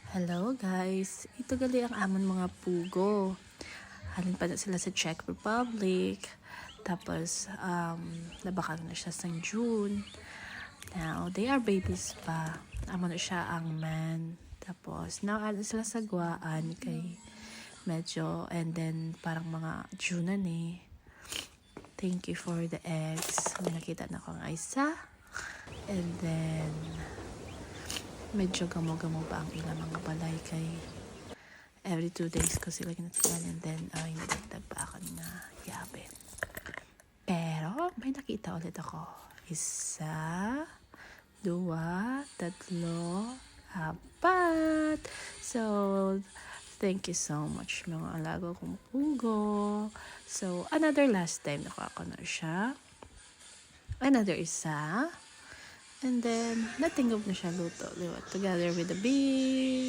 Hello guys, ito gali ang amon mga pugo. Halin pa na sila sa Czech Republic. Tapos, nabakal na siya sa June. Now, they are babies pa. Amo na siya ang man. Tapos, now sila sa guwaan kay medyo, and then parang mga June na ni. Thank you for the eggs. May nakita na akong isa. And then, medyo gamo-gamo pa ang ilang mga balay kay every 2 days ko sila ginatigan, and then nagdag pa ako na yapin. Pero may nakita ulit ako. 1, 2, 3, 4. So, thank you so much mga alaga kong pugo. So, another last time nakuha ko na siya. Another isa. And then, natingob na siya luto. Together with the bee.